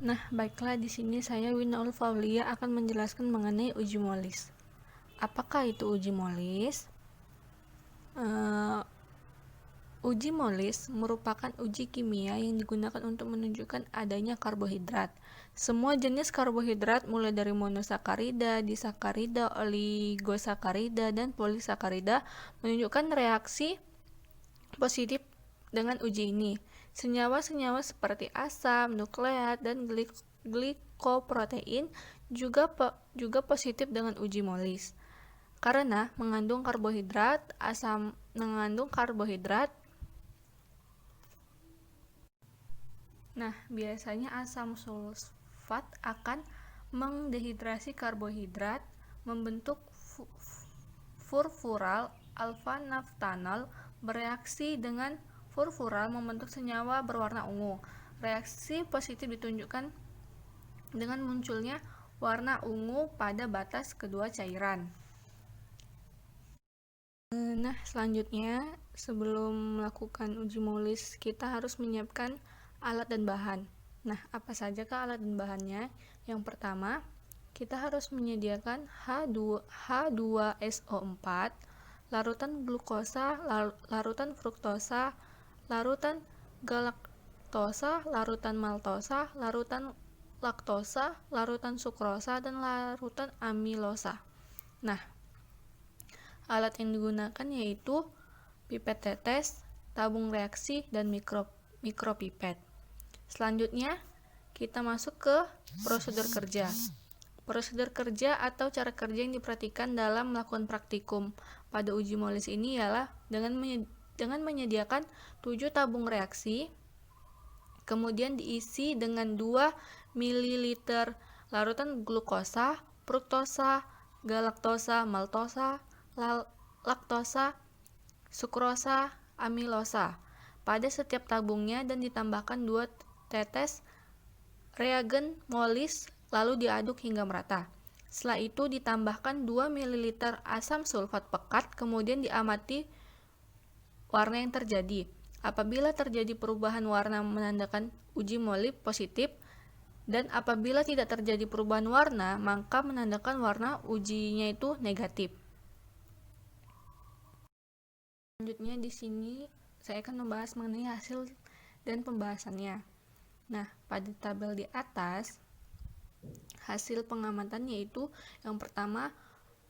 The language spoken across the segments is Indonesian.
Nah, baiklah, di sini saya Winaul Faulia akan menjelaskan mengenai uji molis. Apakah itu uji molis? Uji molis merupakan uji kimia yang digunakan untuk menunjukkan adanya karbohidrat. Semua jenis karbohidrat mulai dari monosakarida, disakarida, oligosakarida, dan polisakarida menunjukkan reaksi positif dengan uji ini. Senyawa-senyawa seperti asam, nukleat, dan glikoprotein juga positif dengan uji molis. Karena mengandung karbohidrat, Nah, biasanya asam sulfat akan mengdehidrasi karbohidrat, membentuk furfural alfa-naftanol, bereaksi dengan furfural membentuk senyawa berwarna ungu. Reaksi positif ditunjukkan dengan munculnya warna ungu pada batas kedua cairan. Nah, selanjutnya sebelum melakukan uji molis, kita harus menyiapkan alat dan bahan. Nah, apa saja alat dan bahannya? Yang pertama, kita harus menyediakan H2SO4, larutan glukosa, larutan fruktosa, larutan galaktosa, larutan maltosa, larutan laktosa, larutan sukrosa, dan larutan amilosa. Nah, alat yang digunakan yaitu pipet tetes, tabung reaksi, dan mikropipet. Selanjutnya, kita masuk ke prosedur kerja. Prosedur kerja atau cara kerja yang diperhatikan dalam melakukan praktikum pada uji molis ini ialah dengan menyediakan 7 tabung reaksi, kemudian diisi dengan 2 ml larutan glukosa, fruktosa, galaktosa, maltosa, laktosa, sukrosa, amilosa pada setiap tabungnya dan ditambahkan 2 tetes reagen molis lalu diaduk hingga merata. Setelah itu ditambahkan 2 ml asam sulfat pekat, kemudian diamati warna yang terjadi. Apabila terjadi perubahan warna menandakan uji molis positif, dan apabila tidak terjadi perubahan warna maka menandakan warna ujinya itu negatif. Selanjutnya di sini saya akan membahas mengenai hasil dan pembahasannya. Nah, pada tabel di atas hasil pengamatan yaitu yang pertama,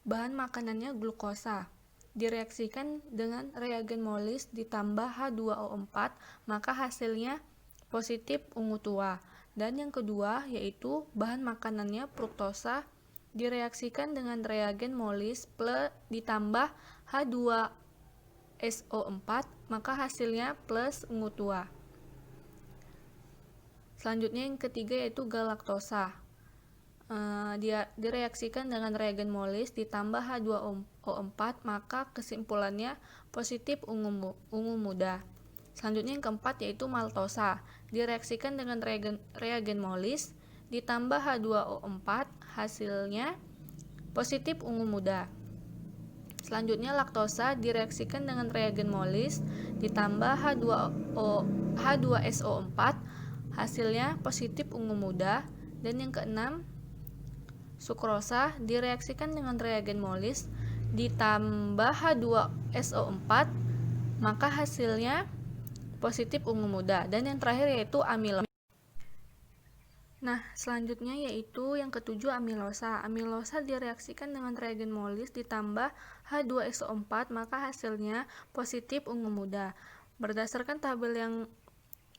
bahan makanannya glukosa. Direaksikan dengan reagen molis ditambah H2O4, maka hasilnya positif ungu tua. Dan yang kedua yaitu bahan makanannya fruktosa, direaksikan dengan reagen molis plus ditambah H2SO4, maka hasilnya plus ungu tua. Selanjutnya yang ketiga yaitu galaktosa. Dia direaksikan dengan reagen molis ditambah H2O4, maka kesimpulannya positif ungu muda. Selanjutnya yang keempat yaitu maltosa. Direaksikan dengan reagen molis ditambah H2O4, hasilnya positif ungu muda. Selanjutnya laktosa direaksikan dengan reagen molis ditambah H2SO4, hasilnya positif ungu muda. Dan yang keenam, sukrosa direaksikan dengan reagen molis ditambah H2SO4, maka hasilnya positif ungu muda. Dan yang terakhir yaitu amilosa. Nah, selanjutnya yaitu yang ketujuh amilosa. Amilosa direaksikan dengan reagen molis ditambah H2SO4, maka hasilnya positif ungu muda. Berdasarkan tabel yang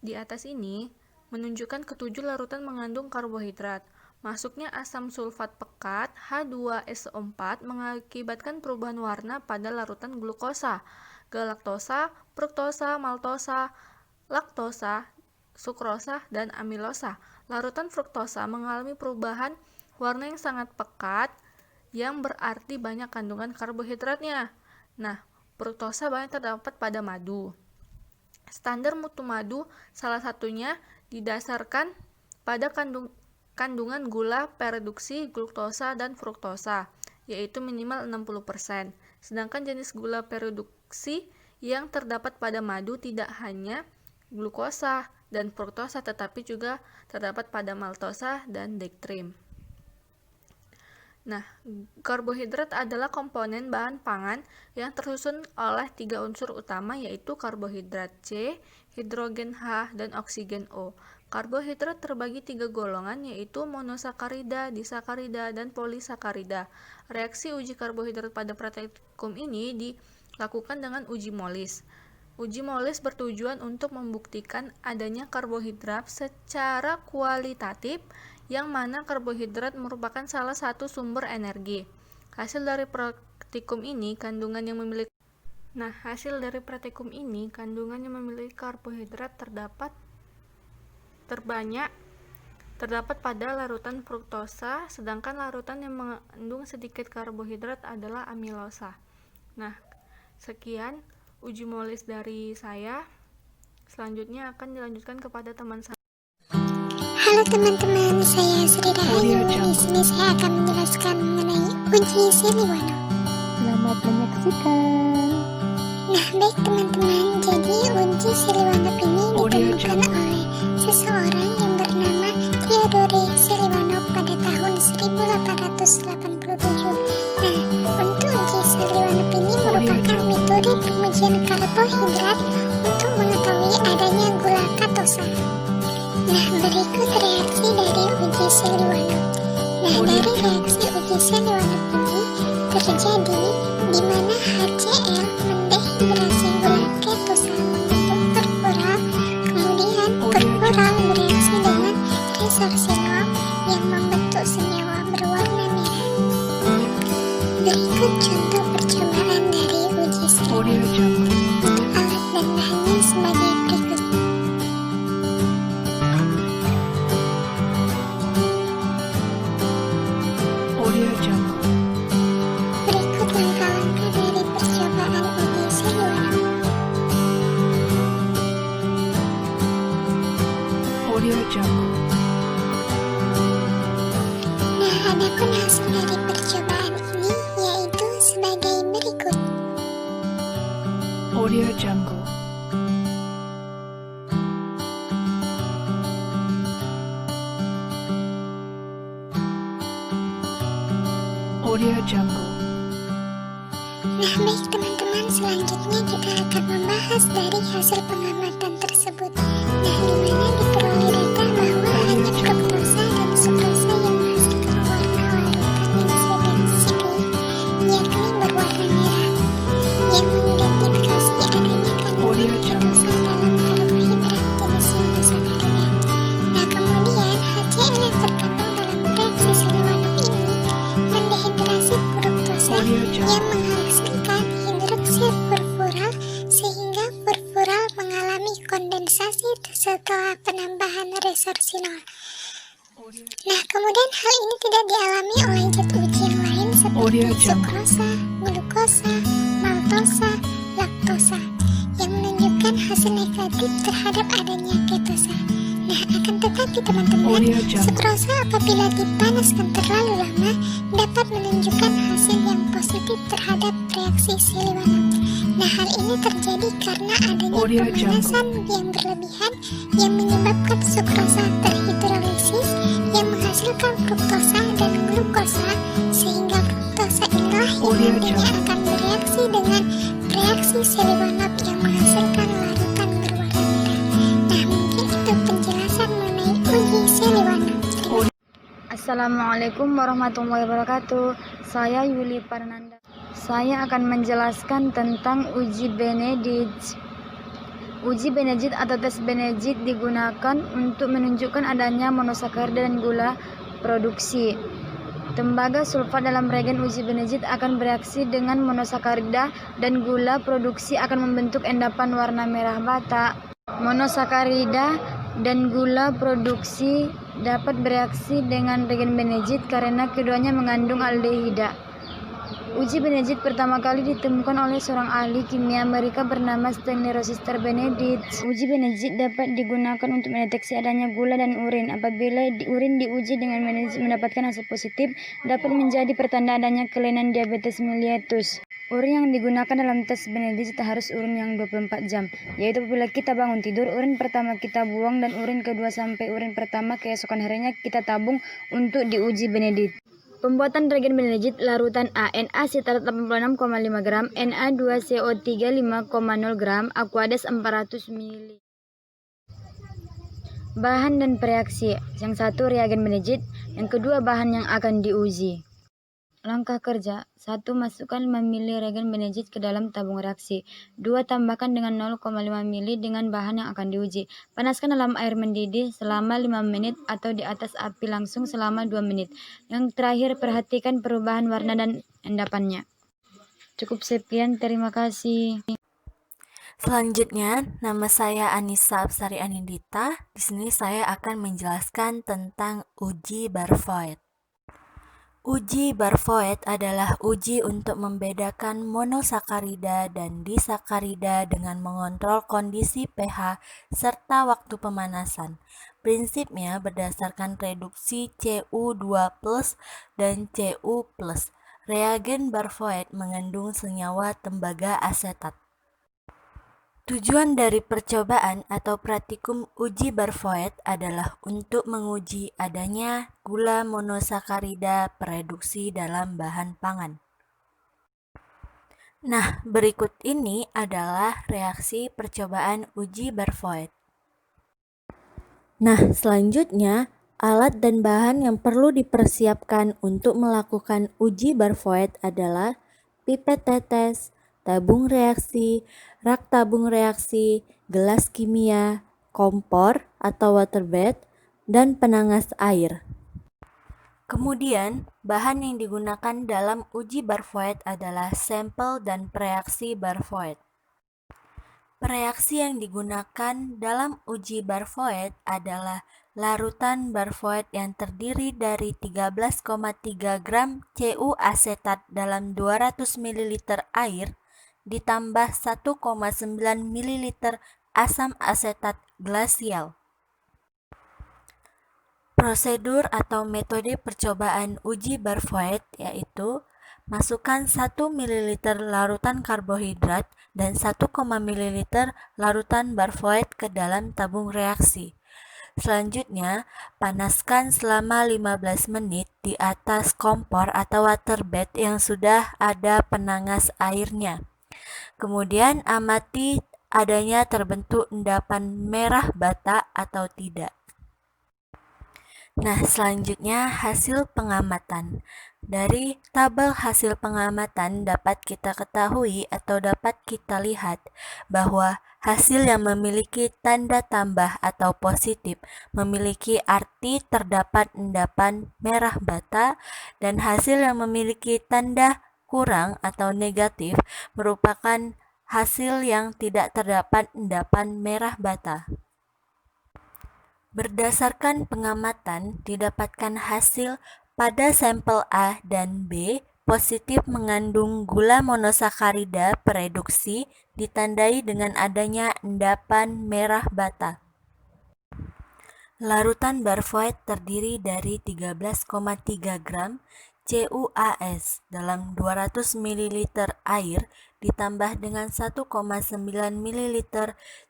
di atas ini menunjukkan ketujuh larutan mengandung karbohidrat. Masuknya asam sulfat pekat H2SO4 mengakibatkan perubahan warna pada larutan glukosa, galaktosa, fruktosa, maltosa, laktosa, sukrosa, dan amilosa. Larutan fruktosa mengalami perubahan warna yang sangat pekat, yang berarti banyak kandungan karbohidratnya. Nah, fruktosa banyak terdapat pada madu. Standar mutu madu salah satunya didasarkan pada kandungan gula pereduksi gluktosa dan fruktosa, yaitu minimal 60%. Sedangkan jenis gula pereduksi yang terdapat pada madu tidak hanya glukosa, dan fruktosa, tetapi juga terdapat pada maltosa dan dextrin. Nah, karbohidrat adalah komponen bahan pangan yang tersusun oleh 3 unsur utama, yaitu karbohidrat C, hidrogen H, dan oksigen O. Karbohidrat terbagi 3 golongan, yaitu monosakarida, disakarida, dan polisakarida. Reaksi uji karbohidrat pada praktikum ini dilakukan dengan uji molis. Uji molis bertujuan untuk membuktikan adanya karbohidrat secara kualitatif, yang mana karbohidrat merupakan salah satu sumber energi. Hasil dari praktikum ini, kandungan yang memiliki karbohidrat terdapat pada larutan fruktosa, sedangkan larutan yang mengandung sedikit karbohidrat adalah amilosa. Nah, sekian uji molis dari saya. Selanjutnya akan dilanjutkan kepada teman saya. Halo teman-teman, saya Sri Rahayu. Di sini saya akan menjelaskan mengenai uji Siliwano. Selamat menyaksikan. Nah, baik teman-teman, jadi uji Siliwano ini ditemukan oleh seseorang yang bernama Theodore Siliwano pada tahun 1887. Nah, untuk uji Siliwano ini merupakan metode pengujian karbohidrat untuk mengetahui adanya gula katosa. Nah, berikut reaksi dari uji Siliwano. Nah, dari reaksi uji Siliwano ini terjadi di mana HCl mendehidrasi gula ketosa membentuk perforal, kemudian perforal bereaksi dengan resorsinol yang membentuk senyawa berwarna merah. Berikut contoh percobaan dari uji Siliwano. Alat dan bahannya sebagai berikut. Berikut langkah-langkah dari percobaan uji Siliwano. Nah, adapun hasil dari percobaan ini yaitu sebagai berikut. Nah, baik teman-teman, selanjutnya kita akan membahas dari hasil pengamatan tersebut. Nah, di mana diperoleh data bahwa hanya fruktosa dan sukrosa yang menghasilkan warna larutan yang spesifik, yakni berwarna merah, yang mengidentifikasi adanya kandungan ketosa dalam karbohidrat jenis monosakarida. Nah, kemudian HCl yang terkandung dalam reaksi Siliwano ini mendehidrasi fruktosa yang menghasilkan hidroksid furfural, sehingga furfural mengalami kondensasi setelah penambahan resorsinol. Nah, kemudian hal ini tidak dialami oleh zat uji yang lain seperti sukrosa, glukosa, maltosa, laktosa, yang menunjukkan hasil negatif terhadap adanya ketosa. Nah, akan tetapi teman-teman, sukrosa apabila dipanaskan terlalu lama dapat menunjukkan hasil yang positif terhadap reaksi Siliwano. Nah, hal ini terjadi karena adanya pemanasan yang berlebihan yang menyebabkan sukrosa terhidrolisis yang menghasilkan fruktosa dan glukosa, sehingga fruktosa inilah yang nantinya akan bereaksi dengan reaksi Siliwano yang menghasilkan larutan berwarna merah. Nah, mungkin itu penjelasan mengenai uji Siliwano. Assalamualaikum warahmatullahi wabarakatuh. Saya Yuli Parnanda. Saya akan menjelaskan tentang uji Benedict. Uji Benedict atau tes Benedict digunakan untuk menunjukkan adanya monosakarida dan gula produksi. Tembaga sulfat dalam reagen uji Benedict akan bereaksi dengan monosakarida dan gula produksi akan membentuk endapan warna merah bata. Monosakarida dan gula produksi dapat bereaksi dengan reagen Benedict karena keduanya mengandung aldehida. Uji Benedict pertama kali ditemukan oleh seorang ahli kimia Amerika bernama Stanley Rochester Benedict. Uji Benedict dapat digunakan untuk mendeteksi adanya gula dan urin. Apabila urin diuji dengan Benedict mendapatkan hasil positif, dapat menjadi pertanda adanya kelainan diabetes mellitus. Urin yang digunakan dalam tes Benedict harus urin yang 24 jam, yaitu apabila kita bangun tidur, urin pertama kita buang dan urin kedua sampai urin pertama keesokan harinya kita tabung untuk diuji Benedict. Pembuatan reagen Benedict larutan A, Na-asetat 86,5 gram, Na2CO3 5,0 gram, Aquades 400 ml. Bahan dan reaksi. Yang satu reagen Benedict, yang kedua bahan yang akan diuji. Langkah kerja. 1. Masukkan 5 ml reagen Benedict ke dalam tabung reaksi. 2. Tambahkan dengan 0,5 ml dengan bahan yang akan diuji. Panaskan dalam air mendidih selama 5 menit atau di atas api langsung selama 2 menit. Yang terakhir, perhatikan perubahan warna dan endapannya. Cukup sekian, terima kasih. Selanjutnya, nama saya Anissa Absari Anindita. Di sini saya akan menjelaskan tentang uji Barfoed. Uji Barfoed adalah uji untuk membedakan monosakarida dan disakarida dengan mengontrol kondisi pH serta waktu pemanasan. Prinsipnya berdasarkan reduksi Cu2+ dan Cu+. Reagen Barfoed mengandung senyawa tembaga asetat. Tujuan dari percobaan atau praktikum uji Barfoed adalah untuk menguji adanya gula monosakarida pereduksi dalam bahan pangan. Nah, berikut ini adalah reaksi percobaan uji Barfoed. Nah, selanjutnya alat dan bahan yang perlu dipersiapkan untuk melakukan uji Barfoed adalah pipet tetes, tabung reaksi, rak tabung reaksi, gelas kimia, kompor atau waterbed, dan penangas air. Kemudian, bahan yang digunakan dalam uji Barfoed adalah sampel dan reaksi Barfoed. Reaksi yang digunakan dalam uji Barfoed adalah larutan Barfoed yang terdiri dari 13,3 gram Cu asetat dalam 200 ml air ditambah 1,9 ml asam asetat glasial. Prosedur atau metode percobaan uji Barfoed yaitu masukkan 1 ml larutan karbohidrat dan 1, ml larutan Barfoed ke dalam tabung reaksi. Selanjutnya, panaskan selama 15 menit di atas kompor atau waterbed yang sudah ada penangas airnya. Kemudian amati adanya terbentuk endapan merah bata atau tidak. Nah, selanjutnya hasil pengamatan. Dari tabel hasil pengamatan dapat kita ketahui atau dapat kita lihat bahwa hasil yang memiliki tanda tambah atau positif memiliki arti terdapat endapan merah bata, dan hasil yang memiliki tanda kurang atau negatif merupakan hasil yang tidak terdapat endapan merah bata. Berdasarkan pengamatan, didapatkan hasil pada sampel A dan B positif mengandung gula monosakarida pereduksi ditandai dengan adanya endapan merah bata. Larutan Barfoed terdiri dari 13,3 gram CuAS dalam 200 ml air ditambah dengan 1,9 ml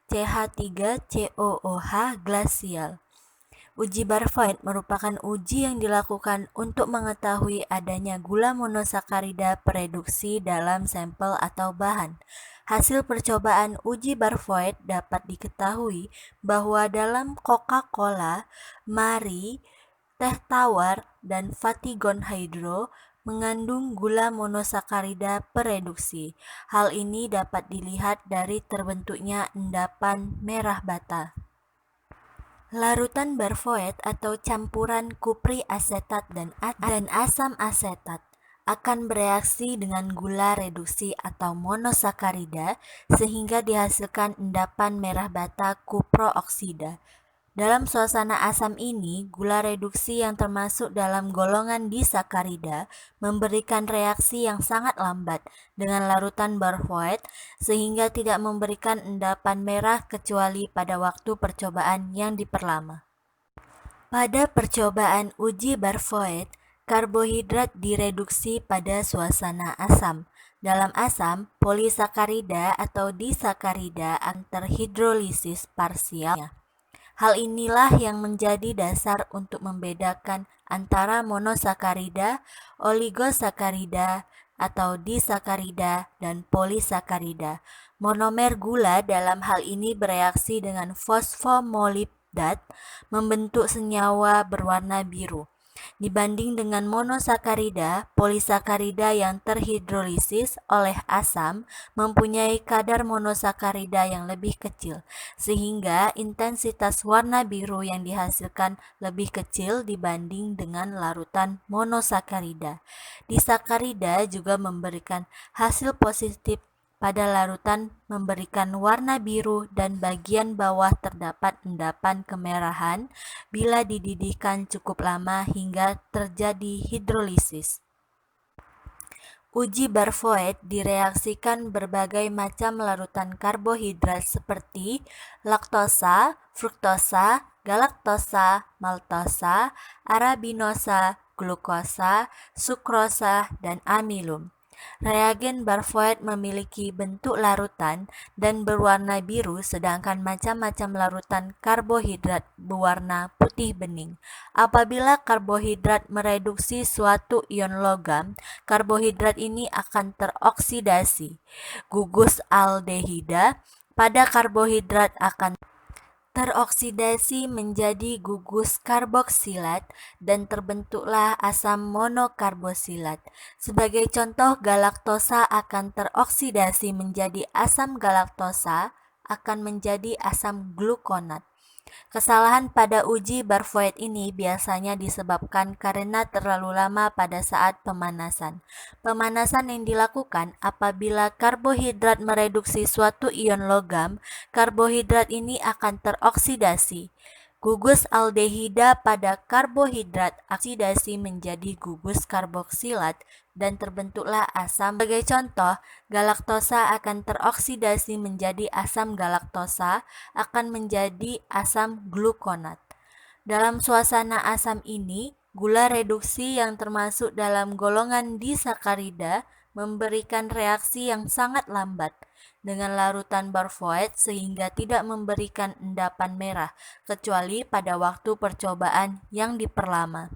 CH3COOH glasial. Uji Barfoed merupakan uji yang dilakukan untuk mengetahui adanya gula monosakarida pereduksi dalam sampel atau bahan. Hasil percobaan uji Barfoed dapat diketahui bahwa dalam Coca-Cola, Mari, teh tawar, dan Vatigon Hydro mengandung gula monosakarida pereduksi. Hal ini dapat dilihat dari terbentuknya endapan merah bata. Larutan Barfoed atau campuran kupri asetat dan asam asetat akan bereaksi dengan gula reduksi atau monosakarida sehingga dihasilkan endapan merah bata kuprooksida. Dalam suasana asam ini, gula reduksi yang termasuk dalam golongan disakarida memberikan reaksi yang sangat lambat dengan larutan Barfoed sehingga tidak memberikan endapan merah kecuali pada waktu percobaan yang diperlama. Pada percobaan uji Barfoed, karbohidrat direduksi pada suasana asam, Dalam asam, polisakarida atau disakarida akan terhidrolisis parsial. Hal inilah yang menjadi dasar untuk membedakan antara monosakarida, oligosakarida, atau disakarida, dan polisakarida. Monomer gula dalam hal ini bereaksi dengan fosfomolibdat membentuk senyawa berwarna biru. Dibanding dengan monosakarida, polisakarida yang terhidrolisis oleh asam mempunyai kadar monosakarida yang lebih kecil, sehingga intensitas warna biru yang dihasilkan lebih kecil dibanding dengan larutan monosakarida. Disakarida juga memberikan hasil positif pada larutan memberikan warna biru dan bagian bawah terdapat endapan kemerahan bila dididihkan cukup lama hingga terjadi hidrolisis. Uji Barfoed direaksikan berbagai macam larutan karbohidrat seperti laktosa, fruktosa, galaktosa, maltosa, arabinosa, glukosa, sukrosa, dan amilum. Reagen Barfoed memiliki bentuk larutan dan berwarna biru, sedangkan macam-macam larutan karbohidrat berwarna putih bening. Apabila karbohidrat mereduksi suatu ion logam, karbohidrat ini akan teroksidasi. Gugus aldehida pada karbohidrat akan teroksidasi menjadi gugus karboksilat dan terbentuklah asam monokarbosilat. Sebagai contoh, galaktosa akan teroksidasi menjadi asam galaktosa akan menjadi asam glukonat. Kesalahan pada uji Barfoed ini biasanya disebabkan karena terlalu lama pada saat pemanasan. Pemanasan yang dilakukan apabila karbohidrat mereduksi suatu ion logam, karbohidrat ini akan teroksidasi. Gugus aldehida pada karbohidrat oksidasi menjadi gugus karboksilat dan terbentuklah asam. Sebagai contoh, galaktosa akan teroksidasi menjadi asam galaktosa akan menjadi asam glukonat. Dalam suasana asam ini, gula reduksi yang termasuk dalam golongan disakarida memberikan reaksi yang sangat lambat dengan larutan Barfoed sehingga tidak memberikan endapan merah, kecuali pada waktu percobaan yang diperlama.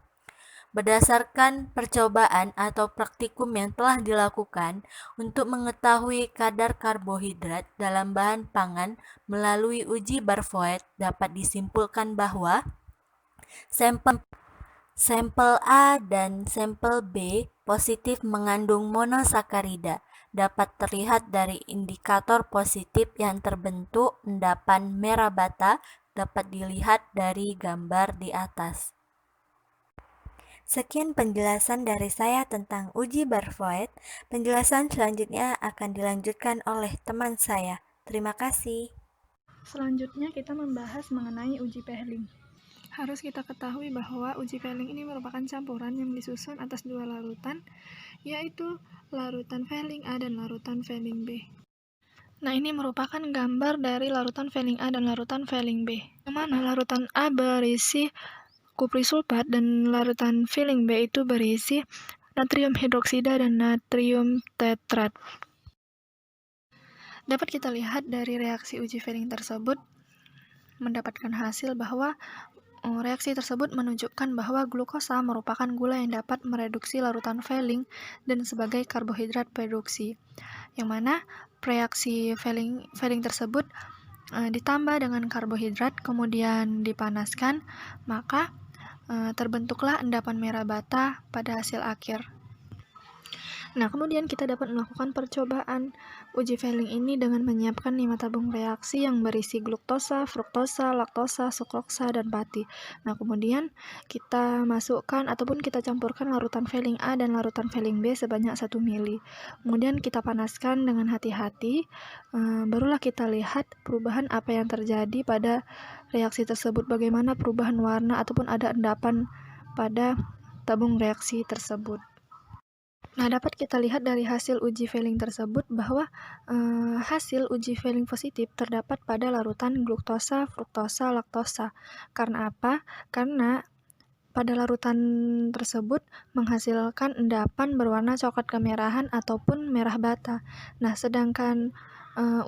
Berdasarkan percobaan atau praktikum yang telah dilakukan untuk mengetahui kadar karbohidrat dalam bahan pangan melalui uji Barfoed, dapat disimpulkan bahwa sampel A dan sampel B positif mengandung monosakarida. Dapat terlihat dari indikator positif yang terbentuk endapan merah bata dapat dilihat dari gambar di atas. Sekian penjelasan dari saya tentang uji Barfoed. Penjelasan selanjutnya akan dilanjutkan oleh teman saya. Terima kasih. Selanjutnya kita membahas mengenai uji Pehling. Harus kita ketahui bahwa uji Pehling ini merupakan campuran yang disusun atas dua larutan, yaitu larutan Pehling A dan larutan Pehling B. Nah, ini merupakan gambar dari larutan Pehling A dan larutan Pehling B, yang mana larutan A berisi kuprisulfat dan larutan Pehling B itu berisi natrium hidroksida dan natrium tetrat. Dapat kita lihat dari reaksi uji Pehling tersebut mendapatkan hasil bahwa reaksi tersebut menunjukkan bahwa glukosa merupakan gula yang dapat mereduksi larutan Pehling dan sebagai karbohidrat reduksi, yang mana reaksi Pehling tersebut ditambah dengan karbohidrat kemudian dipanaskan, maka terbentuklah endapan merah bata pada hasil akhir. Nah, kemudian kita dapat melakukan percobaan uji Pehling ini dengan menyiapkan 5 tabung reaksi yang berisi gluktosa, fruktosa, laktosa, sukrosa, dan pati. Nah, kemudian kita masukkan ataupun kita campurkan larutan Pehling A dan larutan Pehling B sebanyak 1 mili. Kemudian kita panaskan dengan hati-hati, barulah kita lihat perubahan apa yang terjadi pada reaksi tersebut, bagaimana perubahan warna ataupun ada endapan pada tabung reaksi tersebut. Nah, dapat kita lihat dari hasil uji Pehling tersebut bahwa hasil uji Pehling positif terdapat pada larutan gluktosa, fruktosa, laktosa. Karena apa? Karena pada larutan tersebut menghasilkan endapan berwarna coklat kemerahan ataupun merah bata. Nah, sedangkan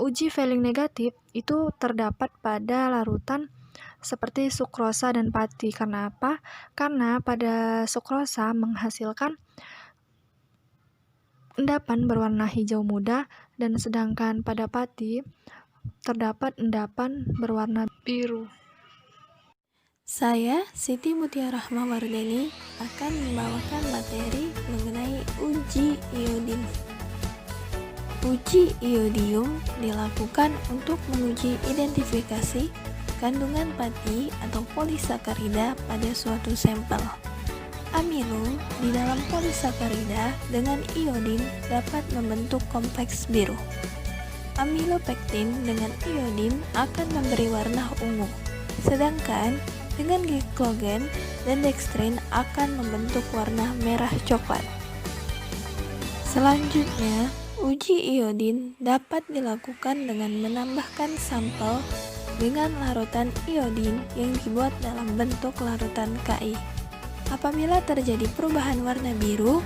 uji Fehling negatif itu terdapat pada larutan seperti sukrosa dan pati. Karena apa? Karena pada sukrosa menghasilkan endapan berwarna hijau muda, dan sedangkan pada pati terdapat endapan berwarna biru. Saya, Siti Mutiara Rahmawardeni, akan membawakan materi mengenai uji iodin. Uji iodium dilakukan untuk menguji identifikasi kandungan pati atau polisakarida pada suatu sampel. Amilo di dalam polisakarida dengan iodin dapat membentuk kompleks biru. Amilopektin dengan iodin akan memberi warna ungu, sedangkan dengan gliklogen dan dextrin akan membentuk warna merah coklat. Selanjutnya, uji iodin dapat dilakukan dengan menambahkan sampel dengan larutan iodin yang dibuat dalam bentuk larutan Ki. Apabila terjadi perubahan warna biru,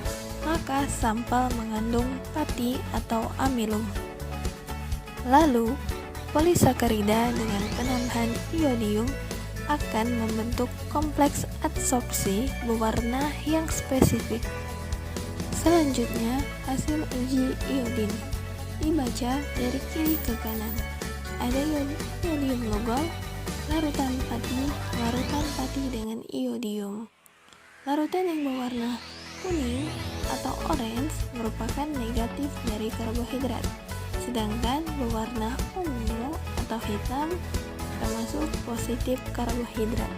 maka sampel mengandung pati atau amilum. Lalu, polisakarida dengan penambahan iodium akan membentuk kompleks adsorpsi berwarna yang spesifik. Selanjutnya, hasil uji iodin dibaca dari kiri ke kanan. Ada iodium logol, larutan pati dengan iodium. Larutan yang berwarna kuning atau orange merupakan negatif dari karbohidrat, sedangkan berwarna ungu atau hitam termasuk positif karbohidrat.